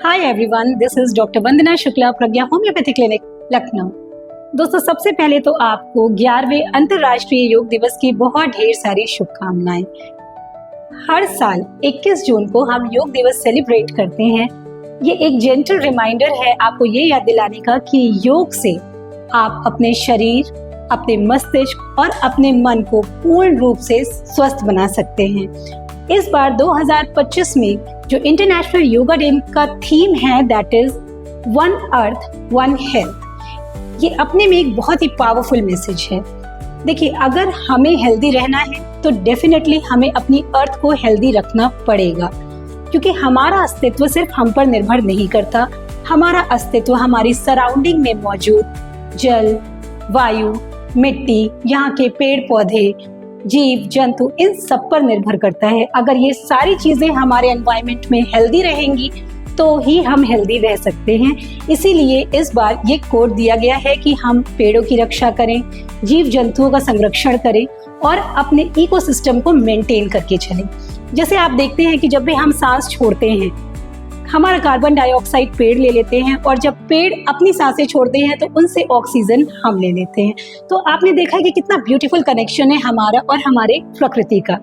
Hi everyone, this is doctor Vandana Shukla, Pragya homeopathy clinic, Lucknow. दोस्तों, सबसे पहले तो आपको 11वें अंतर्राष्ट्रीय योग दिवस की बहुत ढेर सारी शुभकामनाएं। हर साल 21 जून को हम योग दिवस सेलिब्रेट करते हैं। ये एक जेंटल रिमाइंडर है आपको ये याद दिलाने का कि योग से आप अपने शरीर, अपने मस्तिष्क और अपने मन को पूर्ण रूप से स्वस्थ बना सकते हैं। इस बार 2025 में जो इंटरनेशनल योगा डे का थीम है that is one earth one health. ये अपने में एक बहुत ही पावरफुल मैसेज है। देखिए, अगर हमें हेल्दी रहना है तो डेफिनेटली हमें अपनी अर्थ को हेल्दी रखना पड़ेगा, क्योंकि हमारा अस्तित्व सिर्फ हम पर निर्भर नहीं करता। हमारा अस्तित्व हमारी सराउंडिंग में मौजूद जल, वायु, मिट्टी, यहाँ के पेड़ पौधे, जीव जंतु, इन सब पर निर्भर करता है। अगर ये सारी चीजें हमारे एनवायरनमेंट में हेल्दी रहेंगी तो ही हम हेल्दी रह सकते हैं। इसीलिए इस बार ये कोड दिया गया है कि हम पेड़ों की रक्षा करें, जीव जंतुओं का संरक्षण करें और अपने इकोसिस्टम को मेंटेन करके चलें। जैसे आप देखते हैं कि जब भी हम सांस छोड़ते हैं, हमारा कार्बन डाइऑक्साइड पेड़ ले लेते हैं और जब पेड़ अपनी सांसें छोड़ते हैं तो उनसे ऑक्सीजन हम ले लेते हैं। तो आपने देखा है कि कितना ब्यूटीफुल कनेक्शन है हमारा और हमारे प्रकृति का।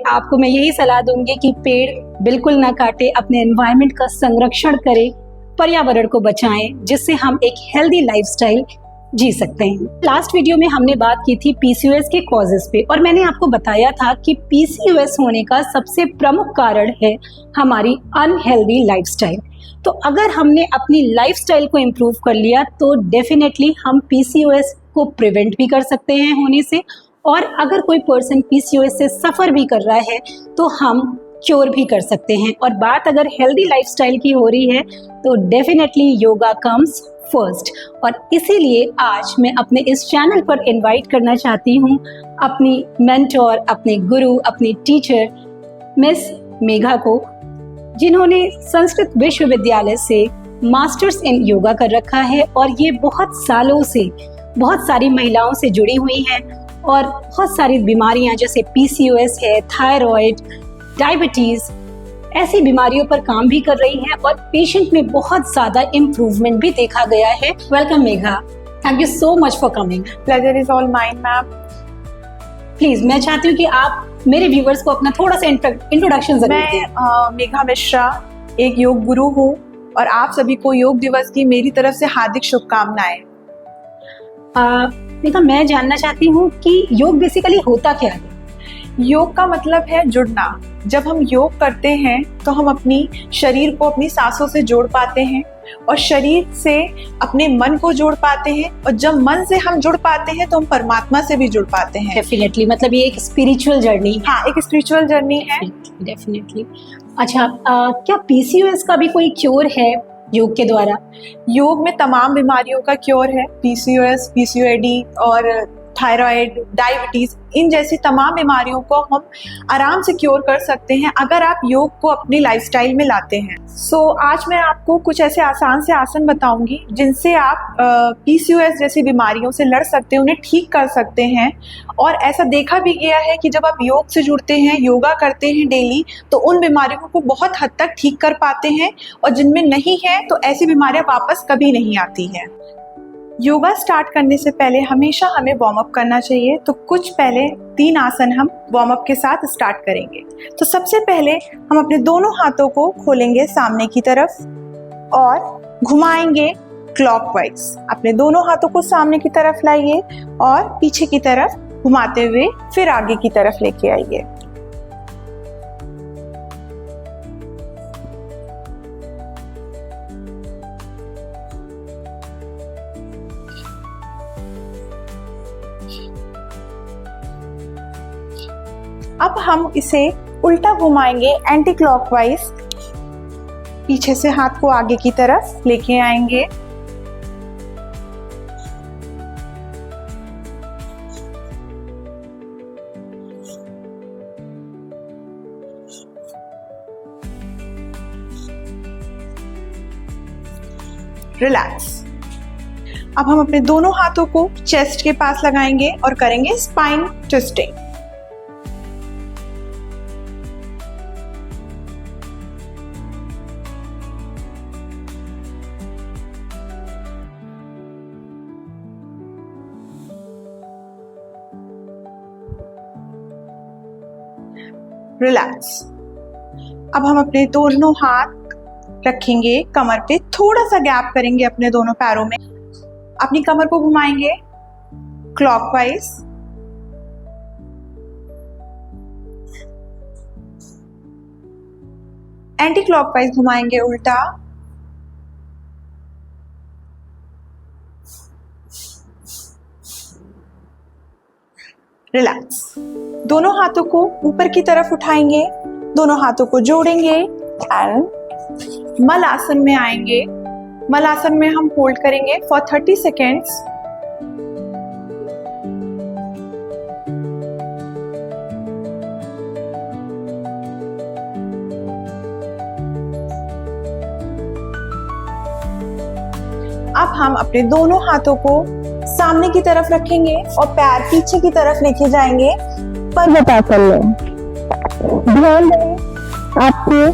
आपको मैं यही सलाह दूंगी कि पेड़ बिल्कुल ना काटे, अपने एनवायरनमेंट का संरक्षण करें, पर्यावरण को बचाएं, जिससे हम एक हेल्दी लाइफस्टाइल जी सकते हैं। लास्ट वीडियो में हमने बात की थी पीसीओएस के कॉजेस पे और मैंने आपको बताया था कि पीसीओएस होने का सबसे प्रमुख कारण है हमारी अनहेल्दी लाइफस्टाइल। तो अगर हमने अपनी लाइफस्टाइल को इम्प्रूव कर लिया तो डेफिनेटली हम पीसीओएस को प्रिवेंट भी कर सकते हैं होने से, और अगर कोई पर्सन पीसीओएस से सफर भी कर रहा है तो हम क्योर भी कर सकते हैं। और बात अगर हेल्दी लाइफस्टाइल की हो रही है तो डेफिनेटली योगा कम्स फर्स्ट। और इसीलिए आज मैं अपने इस चैनल पर इनवाइट करना चाहती हूँ अपनी मेंटोर, अपने गुरु, अपनी टीचर मिस मेघा को, जिन्होंने संस्कृत विश्वविद्यालय से मास्टर्स इन योगा कर रखा है और ये बहुत सालों से बहुत सारी महिलाओं से जुड़ी हुई हैं और बहुत सारी बीमारियां जैसे पीसीओएस है, थायराइड, डायबिटीज, ऐसी बीमारियों पर काम भी कर रही हैं और पेशेंट में बहुत ज्यादा इम्प्रूवमेंट भी देखा गया है। Welcome Megha, thank you so much for coming. Pleasure is all mine ma'am. Please, मैं चाहती हूँ कि आप मेरे व्यूवर्स को अपना थोड़ा सा इंट्रोडक्शन जरूर दें। मैं मेघा मिश्रा एक योग गुरु हूँ और आप सभी को योग दिवस की मेरी तरफ से हार्दिक शुभकामनाएं। मेघा, मैं जानना चाहती हूँ कि योग बेसिकली होता क्या है? योग का मतलब है जुड़ना। जब हम योग करते हैं तो हम अपनी शरीर को अपनी सांसों से जोड़ पाते हैं और शरीर से अपने मन को जोड़ पाते हैं, और जब मन से हम जुड़ पाते हैं तो हम परमात्मा से भी जुड़ पाते हैं। डेफिनेटली, मतलब ये एक स्पिरिचुअल जर्नी है। हाँ, एक स्पिरिचुअल जर्नी है। डेफिनेटली। अच्छा, क्या पीसीओएस का भी कोई क्योर है योग के द्वारा? योग में तमाम बीमारियों का क्योर है। पीसीओएस, पीसीओडी और थायराइड, डायबिटीज, इन जैसी तमाम बीमारियों को हम आराम से क्योर कर सकते हैं अगर आप योग को अपनी लाइफस्टाइल में लाते हैं। आज मैं आपको कुछ ऐसे आसान से आसन बताऊंगी जिनसे आप पीसीओएस जैसी बीमारियों से लड़ सकते हैं, उन्हें ठीक कर सकते हैं। और ऐसा देखा भी गया है कि जब आप योग से जुड़ते हैं, योगा करते हैं डेली, तो उन बीमारियों को बहुत हद तक ठीक कर पाते हैं, और जिनमें नहीं है तो ऐसी बीमारियां वापस कभी नहीं आती हैं। योगा स्टार्ट करने से पहले हमेशा हमें वार्म अप करना चाहिए। तो कुछ पहले 3 आसन हम वार्म अप के साथ स्टार्ट करेंगे। तो सबसे पहले हम अपने दोनों हाथों को खोलेंगे सामने की तरफ और घुमाएंगे क्लॉकवाइज। अपने दोनों हाथों को सामने की तरफ लाइए और पीछे की तरफ घुमाते हुए फिर आगे की तरफ लेके आइए। अब हम इसे उल्टा घुमाएंगे एंटी क्लॉकवाइज। पीछे से हाथ को आगे की तरफ लेके आएंगे। रिलैक्स। अब हम अपने दोनों हाथों को चेस्ट के पास लगाएंगे और करेंगे स्पाइन ट्विस्टिंग। रिलैक्स। अब हम अपने दोनों हाथ रखेंगे कमर पे, थोड़ा सा गैप करेंगे अपने दोनों पैरों में, अपनी कमर को घुमाएंगे क्लॉकवाइज, एंटी क्लॉकवाइज घुमाएंगे उल्टा, रिलैक्स। दोनों हाथों को ऊपर की तरफ उठाएंगे, दोनों हाथों को जोड़ेंगे एंड मल आसन में आएंगे। मल आसन में हम होल्ड करेंगे फॉर 30 सेकेंड्स। अब हम अपने दोनों हाथों को सामने की तरफ रखेंगे और पैर पीछे की तरफ लेके जाएंगे पर्वतासन में। ध्यान दें आपके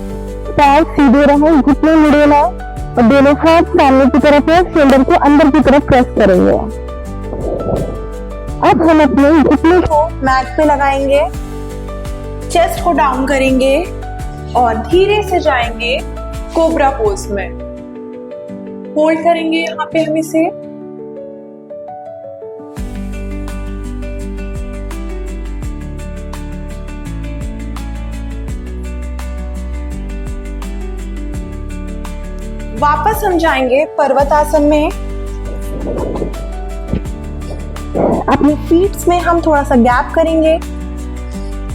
पैर सीधे रहे, घुटने मुड़े ना, और दोनों हाथ सामने की तरफ है, शोल्डर को अंदर की तरफ प्रेस करेंगे। अब हम अपने घुटने को मैट पे लगाएंगे, चेस्ट को डाउन करेंगे और धीरे से जाएंगे कोबरा पोज में। होल्ड करेंगे यहाँ पे हम इसे। वापस हम जाएंगे पर्वतासन में। अपनी फीट्स में हम थोड़ा सा गैप करेंगे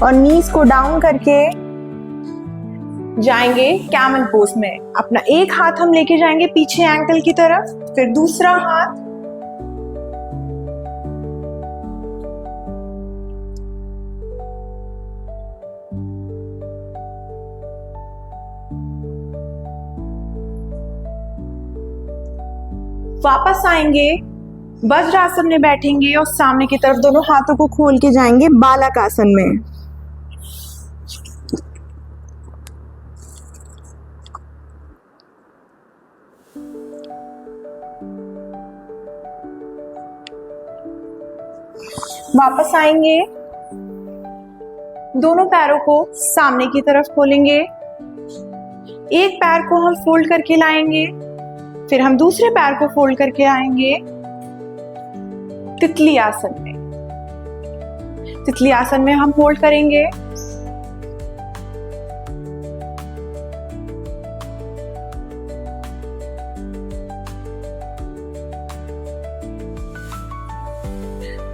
और नीज को डाउन करके जाएंगे कैमल पोज में। अपना एक हाथ हम लेके जाएंगे पीछे एंकल की तरफ, फिर दूसरा हाथ वापस आएंगे, वज्रासन में बैठेंगे और सामने की तरफ दोनों हाथों को खोल के जाएंगे बालक आसन में। वापस आएंगे, दोनों पैरों को सामने की तरफ खोलेंगे, एक पैर को हम फोल्ड करके लाएंगे, फिर हम दूसरे पैर को फोल्ड करके आएंगे तितली आसन में। तितली आसन में हम होल्ड करेंगे,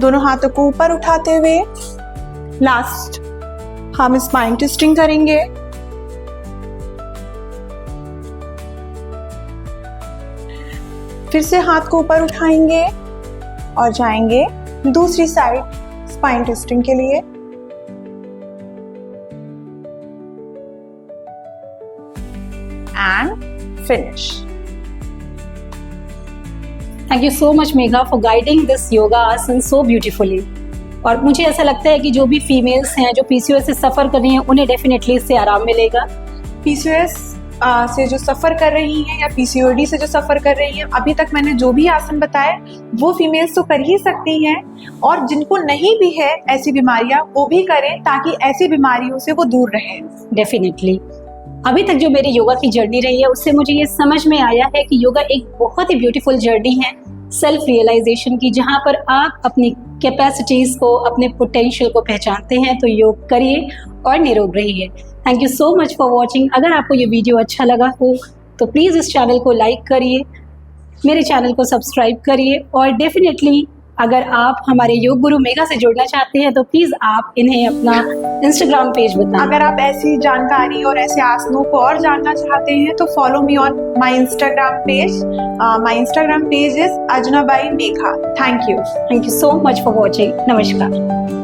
दोनों हाथों को ऊपर उठाते हुए लास्ट हम स्पाइन ट्विस्टिंग करेंगे। फिर से हाथ को ऊपर उठाएंगे और जाएंगे दूसरी साइड स्पाइन ट्विस्टिंग के लिए। And finish. Thank you so much Megha for guiding this yoga आसन सो ब्यूटीफुली। और मुझे ऐसा लगता है कि जो भी फीमेल्स हैं जो पीसीओएस से सफ़र कर रही हैं उन्हें डेफिनेटली इससे आराम मिलेगा। पीसीओएस से जो सफ़र कर रही हैं या पीसीओडी से जो सफ़र कर रही हैं, अभी तक मैंने जो भी आसन बताए वो फीमेल्स तो कर ही सकती हैं, और जिनको नहीं भी है ऐसी बीमारियां वो भी करें ताकि ऐसी बीमारियों से वो दूर रहें। डेफिनेटली अभी तक जो मेरी योगा की जर्नी रही है उससे मुझे ये समझ में आया है कि योगा एक बहुत ही ब्यूटीफुल जर्नी है सेल्फ रियलाइजेशन की, जहाँ पर आप अपनी कैपेसिटीज को, अपने पोटेंशियल को पहचानते हैं। तो योग करिए और निरोग रहिए। Thank you so much for watching. अगर आपको ये वीडियो अच्छा लगा हो तो प्लीज़ इस चैनल को लाइक करिए, मेरे चैनल को सब्सक्राइब करिए, और डेफिनेटली अगर आप हमारे योग गुरु मेघा से जुड़ना चाहते हैं तो प्लीज़ आप इन्हें अपना इंस्टाग्राम पेज बताएं। अगर आप ऐसी जानकारी और ऐसे आसनों को और जानना चाहते हैं तो follow me on my Instagram page. My Instagram page is Ajnabai Megha. Thank you so much for watching. नमस्कार।